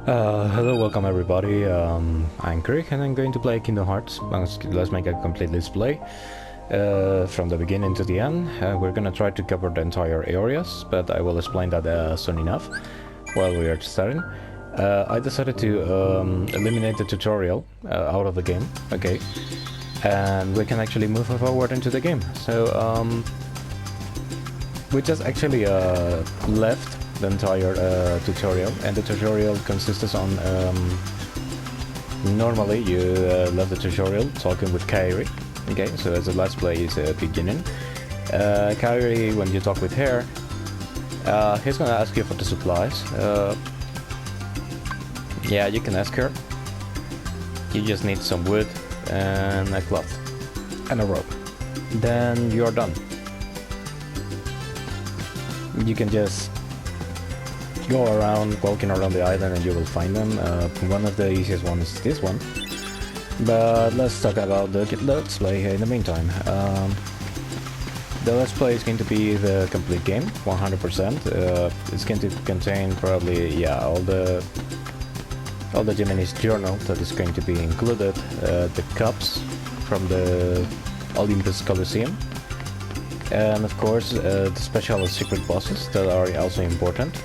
Hello, welcome everybody. I'm Krieg and I'm going to play Kingdom Hearts. Let's make a complete display from the beginning to the end. We're gonna try to cover the entire areas, but I will explain that soon enough while we are starting. I decided to eliminate the tutorial out of the game, okay, and we can actually move forward into the game. So we just actually left the entire tutorial, and the tutorial consists on normally you left the tutorial talking with Kairi, okay, so as the last play is beginning. Kairi, when you talk with her, he's gonna ask you for the supplies. Yeah, you can ask her. You just need some wood and a cloth and a rope, then you're done. You can just go around, walking around the island, and you will find them. One of the easiest ones is this one, but let's talk about the let's play in the meantime. The let's play is going to be the complete game, 100%. It's going to contain probably, yeah, all the Gemini's journal that is going to be included, the cups from the Olympus Coliseum, and of course the special secret bosses that are also important.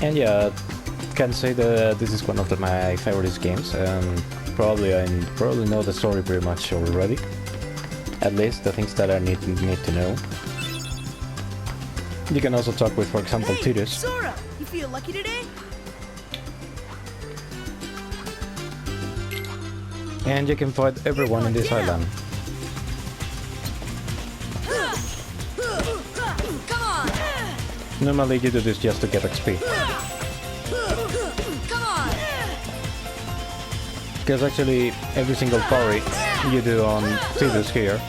And yeah, can say that this is one of my favorite games, and probably I know the story pretty much already. At least the things that I need to know. You can also talk with, for example, Tidus. Sora, you feel lucky today? And you can fight everyone in this island. Come on! Normally you do this just to get XP. Come on! Because actually every single parry you do on Tidus here,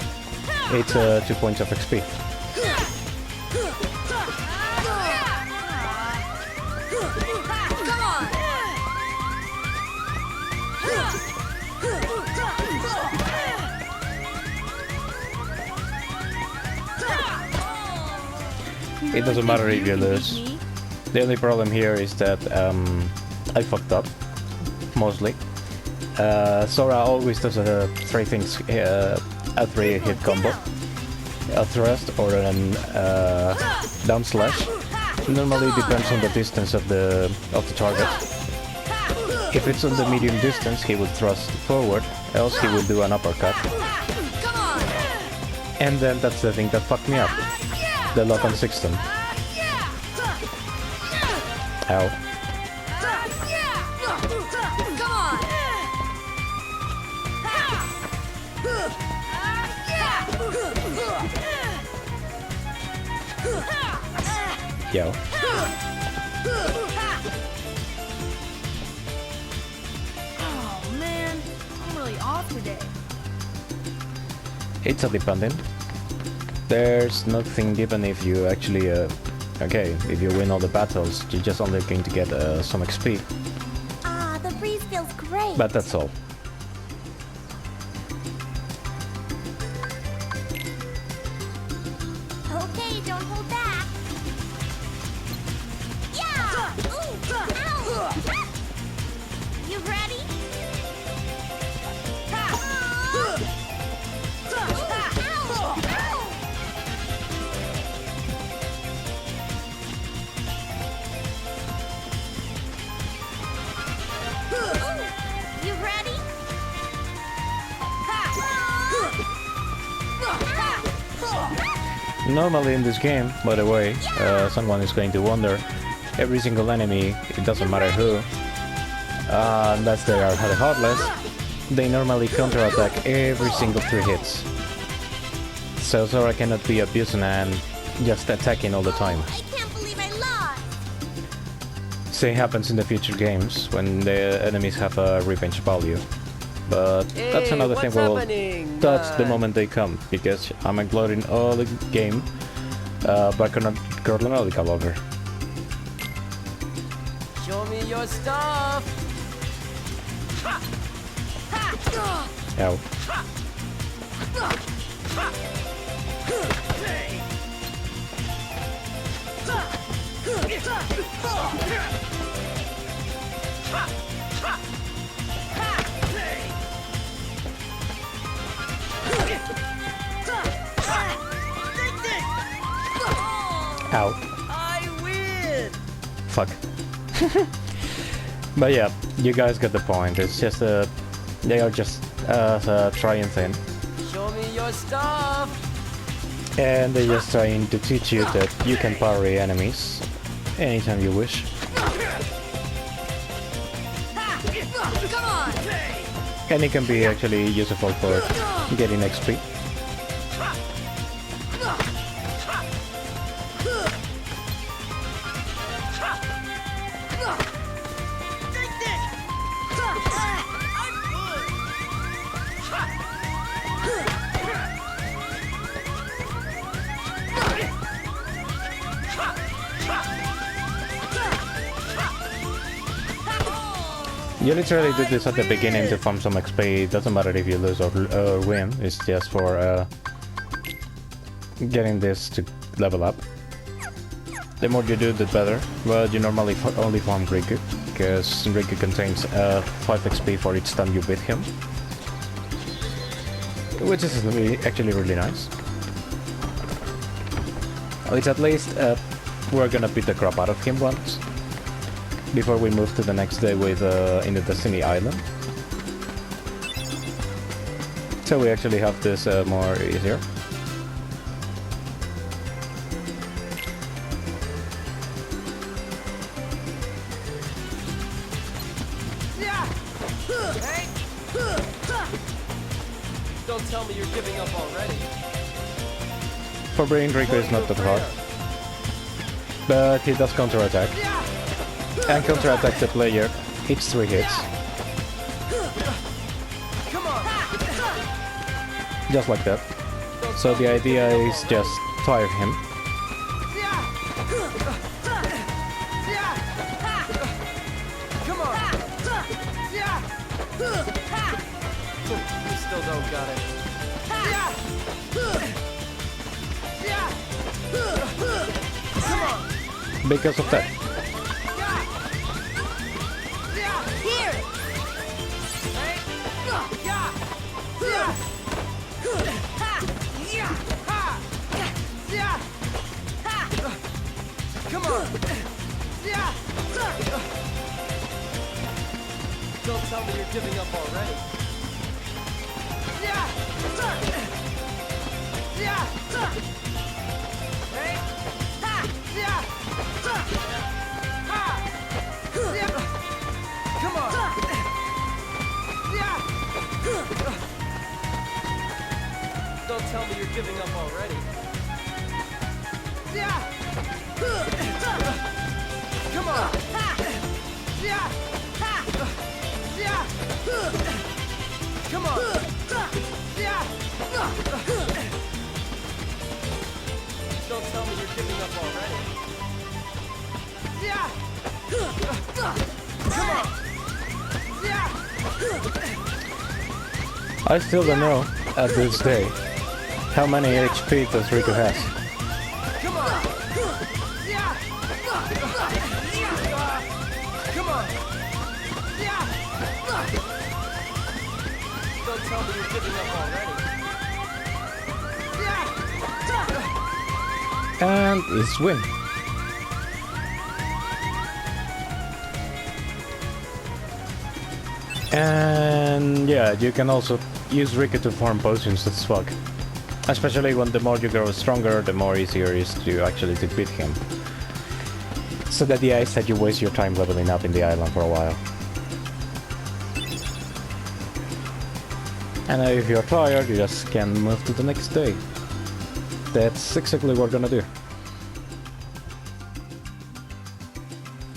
it's 2 points of XP. It doesn't matter if you lose. The only problem here is that I fucked up, mostly. Sora always does three things, a 3-hit combo, a thrust or an down slash. Normally it depends on the distance of the target. If it's on the medium distance, he would thrust forward, else he would do an uppercut. And then that's the thing that fucked me up. The lock-on system. Ow. Yo. Oh man, I'm really off today. It's a dependent. There's nothing given if you actually, okay, if you win all the battles, you're just only going to get some XP. Ah, the breeze feels great. But that's all. Okay, don't hold back. Yeah! Ooh! Ow! You ready? You ready? Normally in this game, by the way, someone is going to wonder, every single enemy, it doesn't matter who, unless they are heartless, they normally counterattack every single 3 hits. So Sora cannot be abusing and just attacking all the time. I can't believe I lost. Same happens in the future games when the enemies have a revenge value. But that's another thing we'll touch the moment they come, because I'm exploring all the game by chronological order. Show me your stuff. Ow. Ow. I win! Fuck. But yeah, you guys get the point. It's just they are just trying thing. Show me your stuff! And they're just trying to teach you that you can parry enemies anytime you wish. Come on! And it can be actually useful for getting XP. You literally do this at the beginning to farm some XP. It doesn't matter if you lose or win. It's just for getting this to level up. The more you do, the better. But you normally only farm Riku, because Riku contains 5 XP for each time you beat him, which is actually really nice. Which at least we're gonna beat the crap out of him once, before we move to the next day with in the Destiny Island. So we actually have this more easier. Don't tell me you're giving up already. For Brain Riku is not that hard, but he does counterattack. And counterattack the player each 3 hits. Just like that. So the idea is just tire him. Come on! You still don't got it. Because of that. Come on! Don't tell me you're giving up already. Come on! Don't tell me you're giving up already. Come on! Come on! Don't tell me you're giving up already. Come on! I still don't know, at this day, how many HP does Riku has. Come on! Come on! Don't tell me you're giving up already. And it's win. And yeah, you can also use Riku to farm potions as fuck. Especially when the more you grow stronger, the more easier it is to actually defeat him. So the idea is that you waste your time leveling up in the island for a while. And if you're tired, you just can move to the next day. That's exactly what we're gonna do.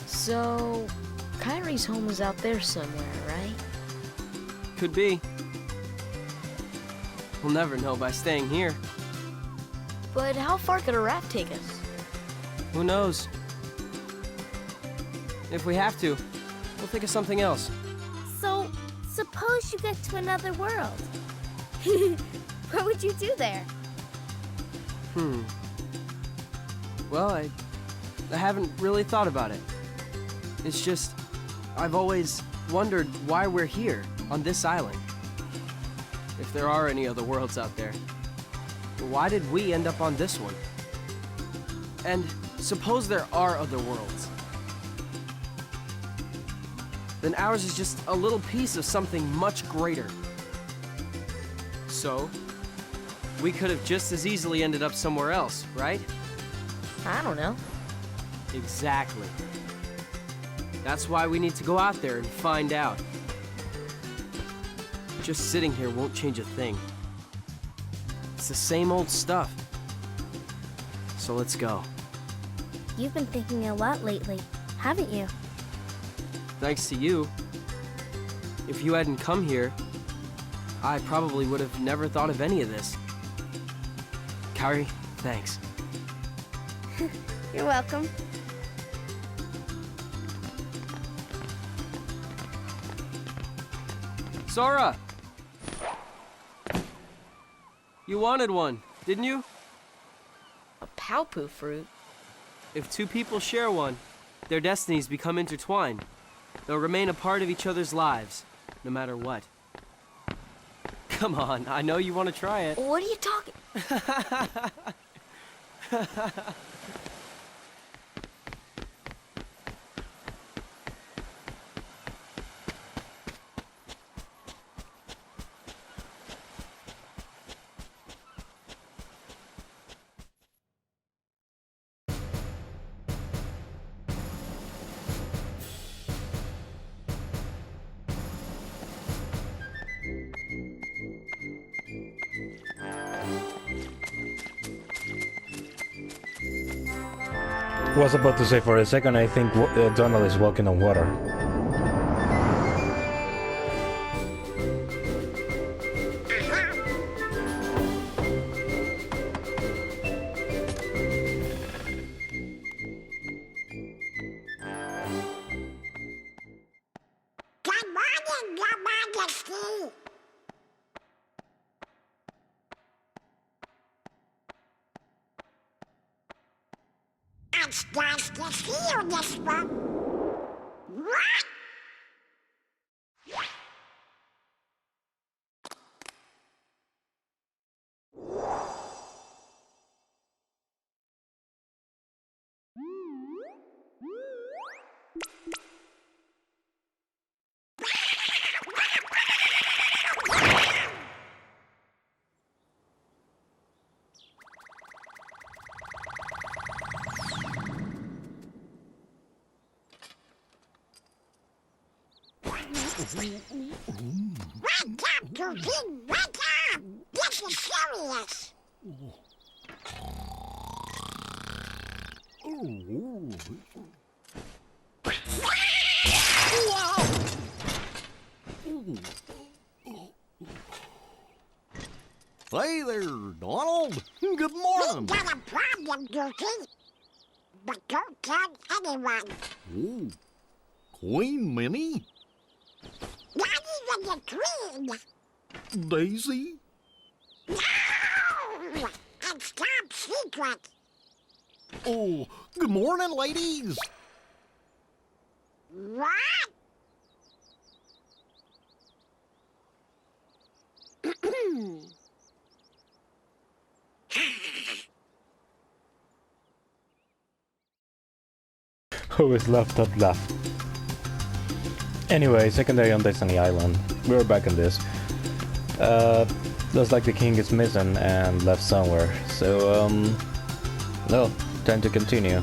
So, Kyrie's home is out there somewhere, right? Could be. We'll never know by staying here. But how far could a raft take us? Who knows? If we have to, we'll think of something else. So, suppose you get to another world. What would you do there? Well, I haven't really thought about it. It's just, I've always wondered why we're here, on this island. If there are any other worlds out there, why did we end up on this one? And suppose there are other worlds. Then ours is just a little piece of something much greater. So, we could have just as easily ended up somewhere else, right? I don't know. Exactly. That's why we need to go out there and find out. Just sitting here won't change a thing. It's the same old stuff. So let's go. You've been thinking a lot lately, haven't you? Thanks to you. If you hadn't come here, I probably would have never thought of any of this. Kari, thanks. You're welcome. Sora! You wanted one, didn't you? A Palpu fruit? If two people share one, their destinies become intertwined. They'll remain a part of each other's lives, no matter what. Come on, I know you want to try it. What are you talking? Was about to say for a second, I think Donald is walking on water. Good morning, Your Majesty. It's nice to see you this one. What? Wake up, Goofy! Wake up! This is serious! Hey there, Donald. Good We morning. got a problem, Goofy. But don't tell anyone. Oh, Queen Minnie? Not even the Queen. Daisy? No! It's top secret. Oh, good morning, ladies. What? Always laugh that laugh. Anyway, second day on Destiny Island. We're back in this. Looks like the king is missing and left somewhere. So, no, time to continue.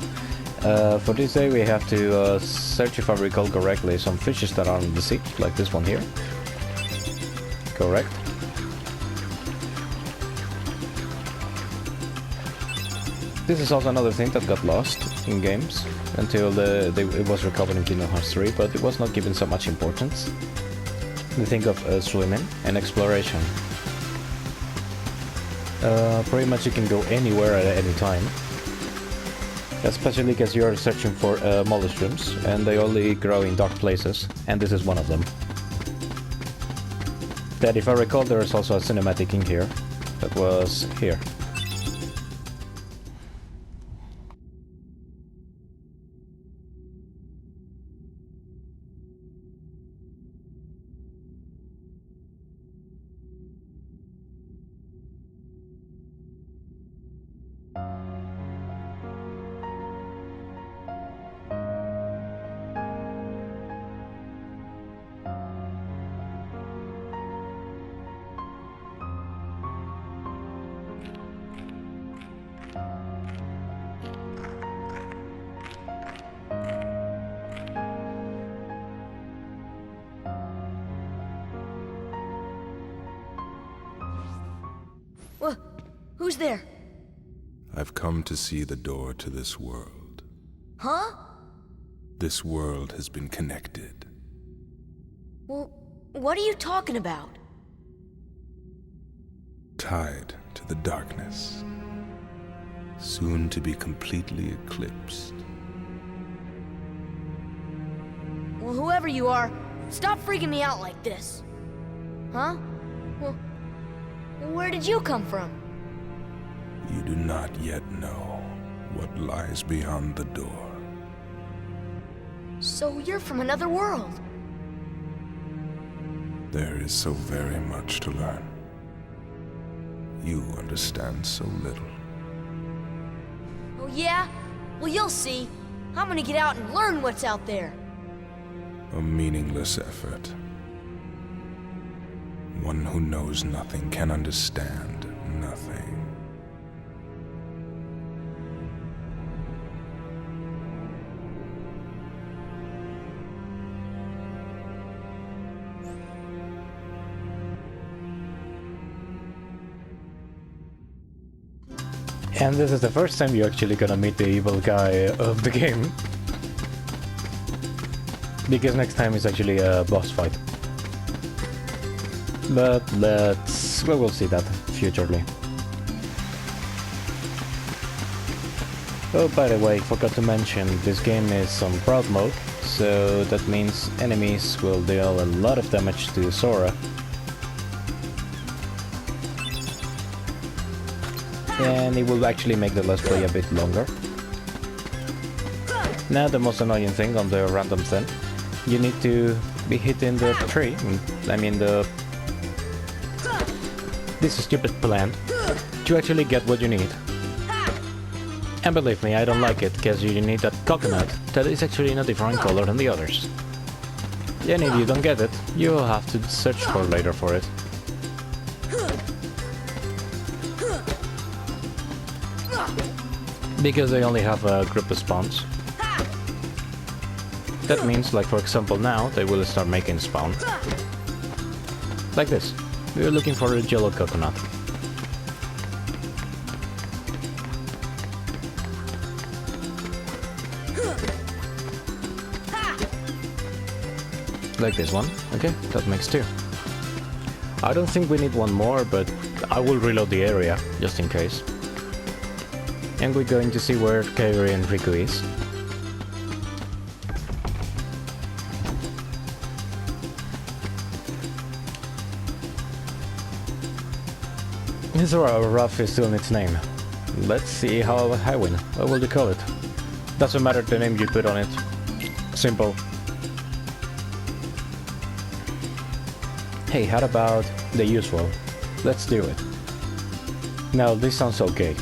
For this day we have to search, if I recall correctly, some fishes that are on the sea, like this one here. Correct. This is also another thing that got lost in games until it was recovered in Kingdom Hearts 3, but it was not given so much importance. The thing of swimming and exploration. Pretty much you can go anywhere at any time. Especially because you're searching for mollushrooms, and they only grow in dark places, and this is one of them. That, if I recall, there is also a cinematic in here. That was here. Who's there? I've come to see the door to this world. Huh? This world has been connected. Well, what are you talking about? Tied to the darkness. Soon to be completely eclipsed. Well, whoever you are, stop freaking me out like this. Huh? Well, where did you come from? You do not yet know what lies beyond the door. So you're from another world. There is so very much to learn. You understand so little. Oh yeah? Well, you'll see. I'm gonna get out and learn what's out there. A meaningless effort. One who knows nothing can understand nothing. And this is the first time you're actually gonna meet the evil guy of the game. Because next time is actually a boss fight. But we will see that futurely. Oh, by the way, forgot to mention, this game is on proud mode, so that means enemies will deal a lot of damage to Sora. And it will actually make the Let's Play a bit longer. Now the most annoying thing on the random thing, you need to be hitting the tree, this stupid plant, to actually get what you need. And believe me, I don't like it, because you need that coconut that is actually in a different color than the others. And if you don't get it, you will have to search for later for it. Because they only have a group of spawns. That means, like for example now, they will start making spawn. Like this. We're looking for a yellow coconut. Like this one. Okay, that makes two. I don't think we need one more, but I will reload the area, just in case. And we're going to see where Kairi and Riku is. Zora Rough is still in its name. Let's see how I win. What will you call it? Doesn't matter the name you put on it. Simple. Hey, how about the usual? Let's do it. Now this sounds okay.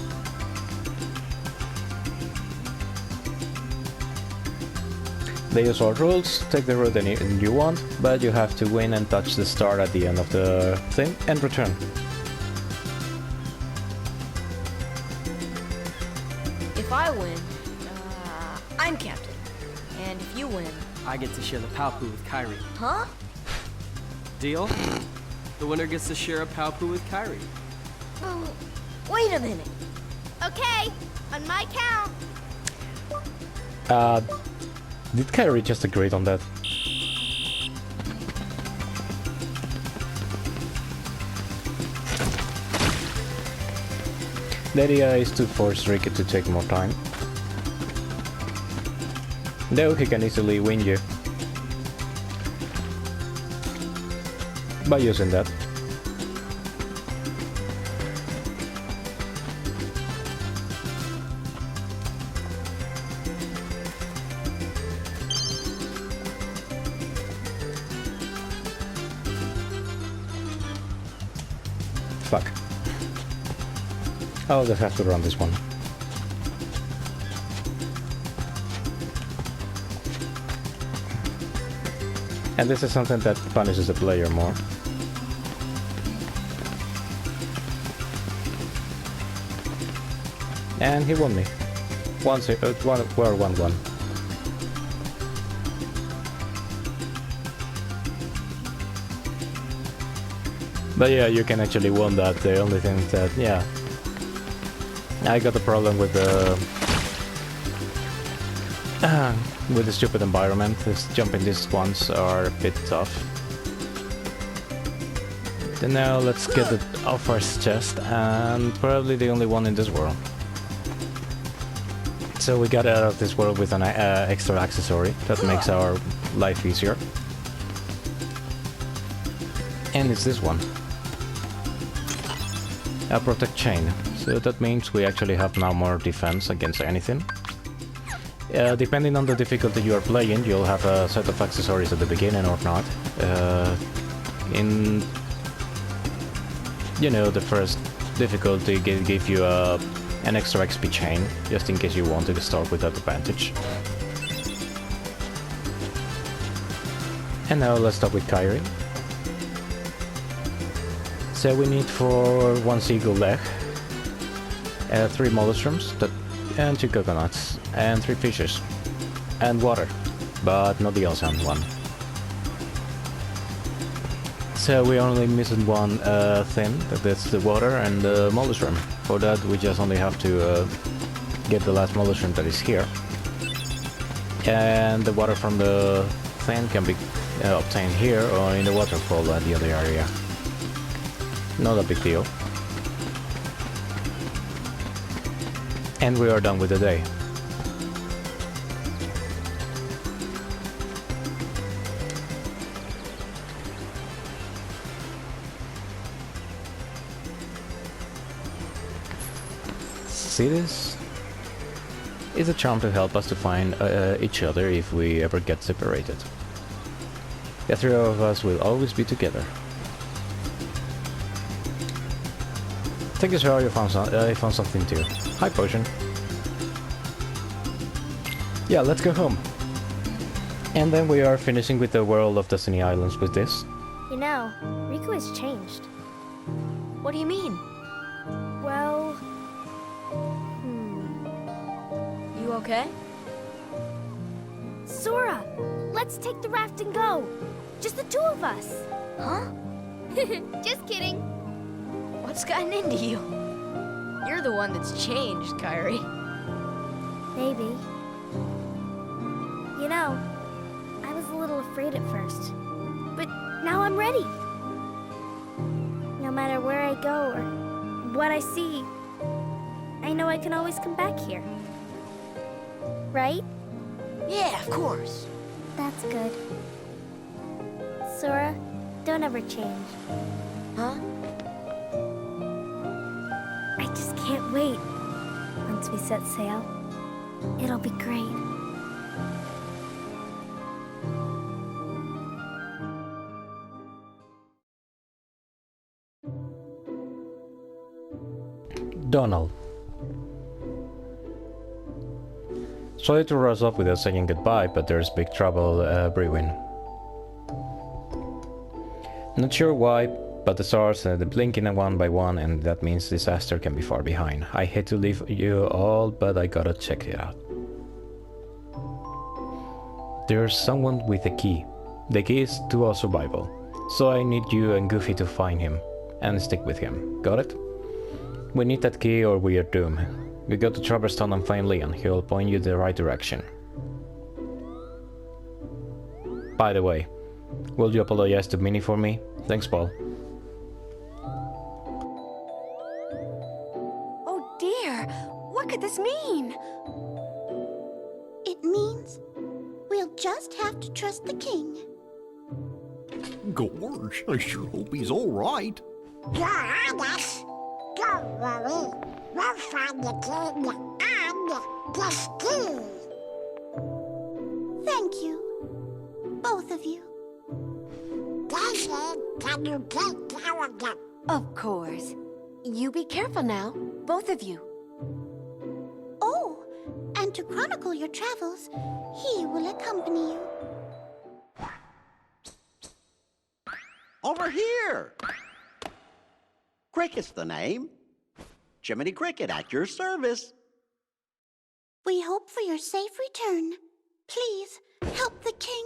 The usual rules, take the route you want, but you have to win and touch the star at the end of the thing and return. If I win, I'm captain. And if you win... I get to share the Palpu with Kairi. Huh? Deal? The winner gets to share a Palpu with Kairi. Oh, wait a minute. Okay, on my count. Did Kairi just agree on that? The idea is to force Ricky to take more time. Though he can easily win you by using that. Fuck. I'll just have to run this one. And this is something that punishes the player more. And he won me. We're 1-1. But yeah, you can actually win that. The only thing that, yeah, I got a problem with the stupid environment. This jumping these ones are a bit tough. Then now let's get it off our chest, and probably the only one in this world. So we got out of this world with an extra accessory that makes our life easier. And it's this one. A protect chain. So that means we actually have now more defense against anything. Depending on the difficulty you are playing, you'll have a set of accessories at the beginning or not. In the first difficulty give you an extra XP chain, just in case you want to start with that advantage. And now let's start with Kyrie. So we need for 1 seagull leg, 3 mollushrooms, and 2 coconuts, and 3 fishes, and water, but not the awesome one. So we're only missing one thing, that's the water and the mollushroom. For that we just only have to get the last mollushroom that is here. And the water from the thing can be obtained here or in the waterfall at the other area. Not a big deal. And we are done with the day. See this? It's a charm to help us to find each other if we ever get separated. The 3 of us will always be together. Thank you, sir. I found something too. Hi, Potion. Yeah, let's go home. And then we are finishing with the World of Destiny Islands with this. You know, Riku has changed. What do you mean? Well... You okay? Sora! Let's take the raft and go! Just the 2 of us! Huh? Just kidding! What's gotten into you? You're the one that's changed, Kyrie. Maybe. You know, I was a little afraid at first. But now I'm ready. No matter where I go or what I see, I know I can always come back here. Right? Yeah, of course. That's good. Sora, don't ever change. Huh? I just can't wait. Once we set sail, it'll be great. Donald. Sorry to rush off without saying goodbye, but there's big trouble brewing. Not sure why, but the stars are blinking one by one, and that means disaster can be far behind. I hate to leave you all, but I gotta check it out. There's someone with a key. The key is to our survival, so I need you and Goofy to find him and stick with him. Got it? We need that key or we are doomed. We go to Traverse Town and find Leon. He'll point you the right direction. By the way, will you apologize to Minnie for me? Thanks, Paul. Oh dear, what could this mean? It means we'll just have to trust the king. Gosh, I sure hope he's all right. You're on us. Don't worry. We'll find the king and this key. Thank you. Both of you. Daisy, can you take care of them? Of course. You be careful now, both of you. Oh, and to chronicle your travels, he will accompany you. Over here! Cricket's the name. Jiminy Cricket at your service. We hope for your safe return. Please, help the king.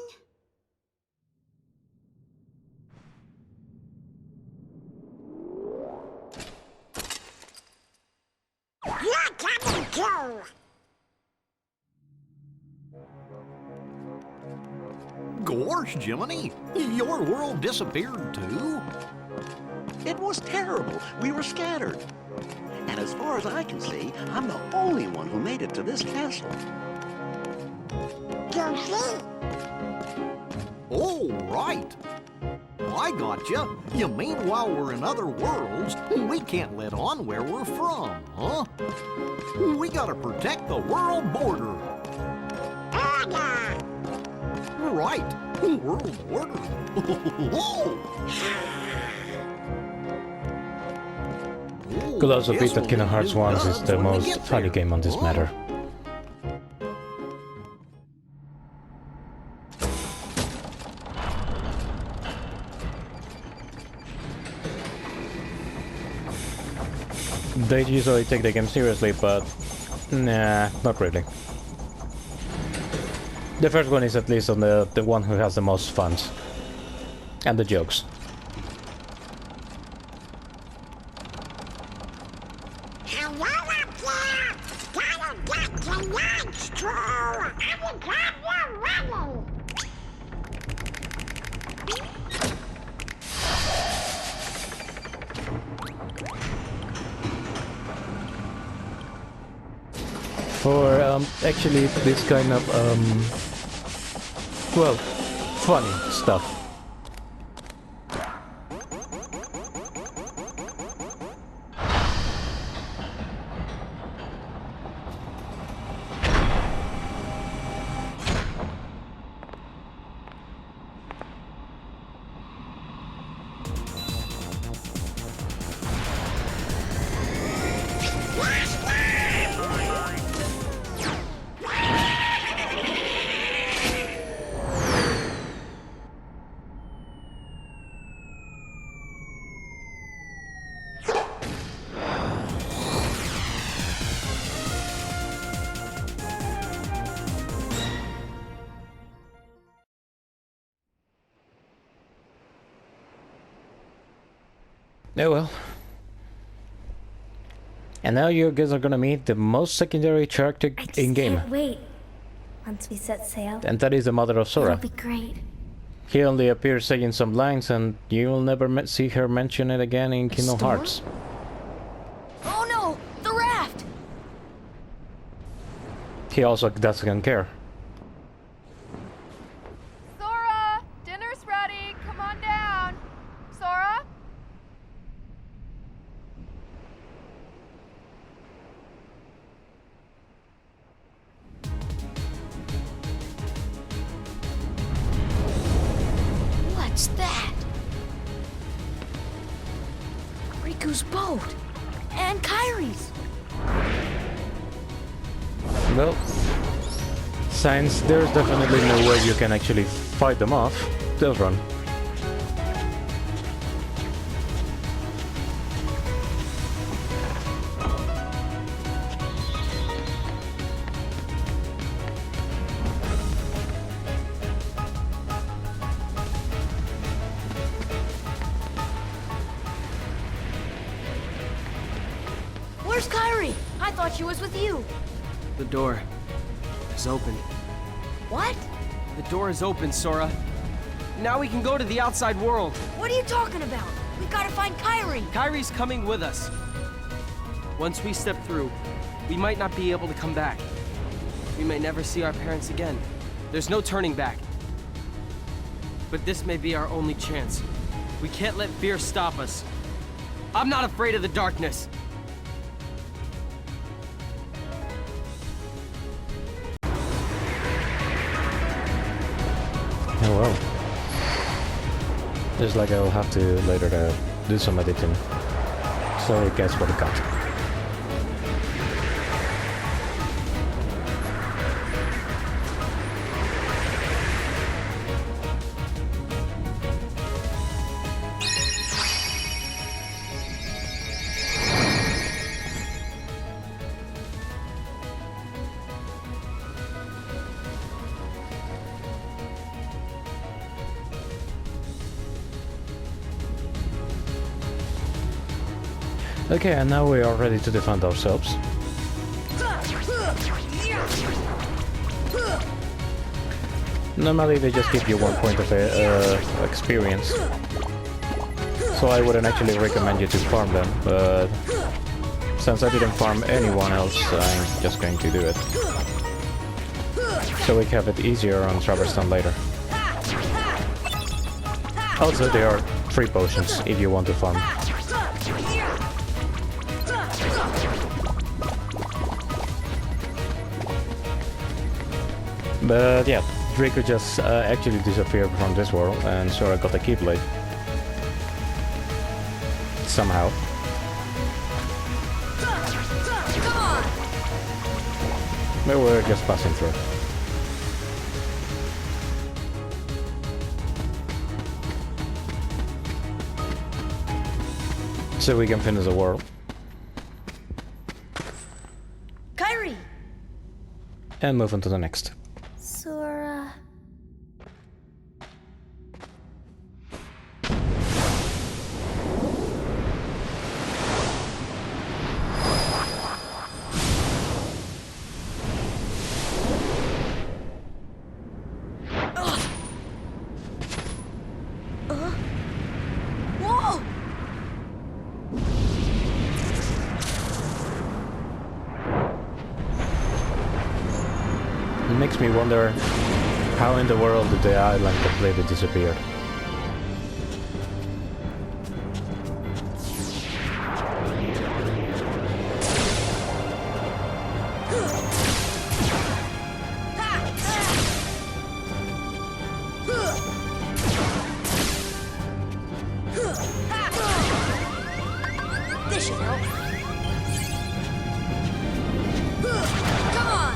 You're coming too! Gosh, Jiminy, your world disappeared too? It was terrible. We were scattered. And as far as I can see, I'm the only one who made it to this castle. Oh, right. I gotcha. You mean while we're in other worlds, we can't let on where we're from, huh? We gotta protect the world border. Right. World order. Could also be that Kingdom Hearts 1 is the most funny game on this matter. They usually take the game seriously, but nah, not really. The first one is at least on the one who has the most fun. And the jokes. Hello up there! Gotta get to lunch, too! I'm glad you're ready! For actually this kind of well, funny stuff. Oh well. And now you guys are gonna meet the most secondary character in game. Can't wait. Once we set sail, And that is the mother of it'll Sora. be great. He only appears saying some lines and you will never see her mention it again in Kingdom storm? Hearts. Oh no! The raft! He also doesn't care. Sora, dinner's ready. Come on down. Sora? What's that? Riku's boat! And Kyrie's! Well, since there's definitely no way you can actually fight them off, they'll run. Where's Kyrie? I thought she was with you. The door is open. What? The door is open, Sora. Now we can go to the outside world. What are you talking about? We gotta find Kyrie. Kyrie's coming with us. Once we step through, we might not be able to come back. We may never see our parents again. There's no turning back. But this may be our only chance. We can't let fear stop us. I'm not afraid of the darkness. Oh well. Just like I'll have to later do some editing. Sorry guys for the cut. Okay, and now we are ready to defend ourselves. Normally they just give you 1 point of experience, so I wouldn't actually recommend you to farm them, but since I didn't farm anyone else, I'm just going to do it. So we have it easier on Traverse Town later. Also, there are 3 potions if you want to farm. But yeah, Draco just actually disappeared from this world, and so I got the Keyblade. Somehow. But we're just passing through. So we can finish the world. Kyrie! And move on to the next. Sora. Whoa! It makes me wonder how in the world did the island completely disappear. This should help. Come on!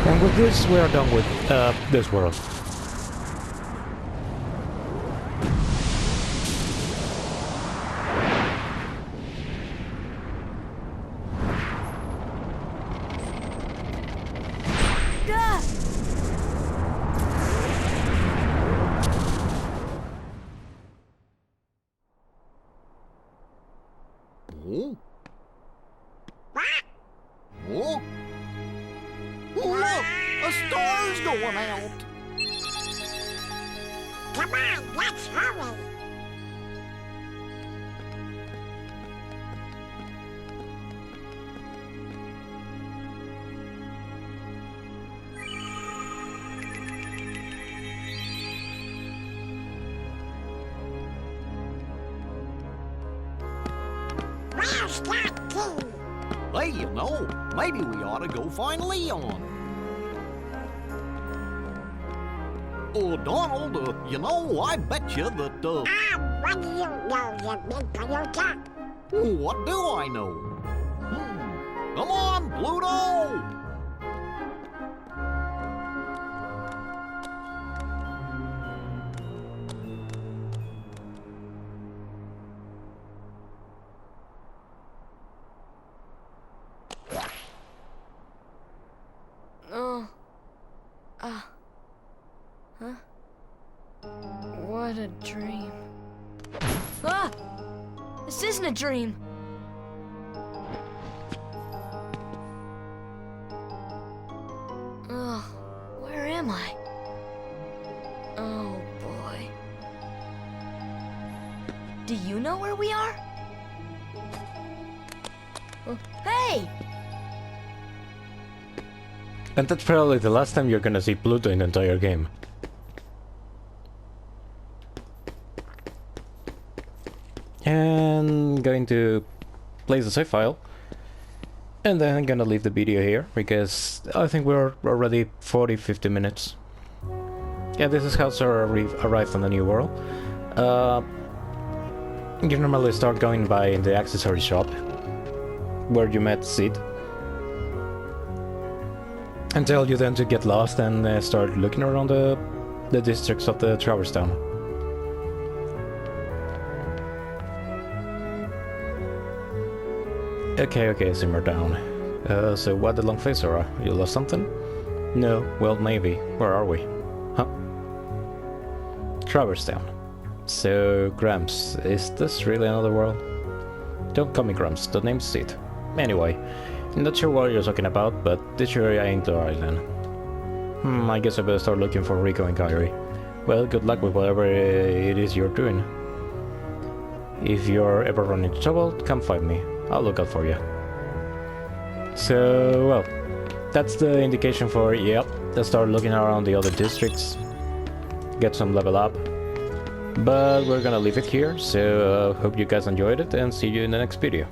And with this, we are done with this world. Oh? Oh? Look! A star's going out! Come on, let's hurry. Where's that key? Hey, you know, maybe we ought to go find Leon. Oh, Donald, you know, I bet you that, What do you know, you big polluter? What do I know? Come on, Pluto! Huh? What a dream. this isn't a dream. Ugh, where am I? Oh boy. Do you know where we are? Hey! And that's probably the last time you're gonna see Pluto in the entire game. And going to place the save file. And then I'm gonna leave the video here, because I think we're already 40-50 minutes. Yeah, this is how Sora arrived on the new world. You normally start going by the accessory shop, where you met Sid. Until you then to get lost and start looking around the districts of the Traverse Town. Okay, simmer down. So what the long face, Sora? You lost something? No, well maybe. Where are we? Huh? Traverse Town. So, Gramps, is this really another world? Don't call me Gramps, the name's Sid. Anyway, I'm not sure what you're talking about, but this area ain't the island. I guess I better start looking for Rico and Kairi. Well, good luck with whatever it is you're doing. If you're ever running into trouble, come find me. I'll look out for you. So, well, that's the indication for, yep, let's start looking around the other districts. Get some level up. But we're gonna leave it here, so hope you guys enjoyed it and see you in the next video.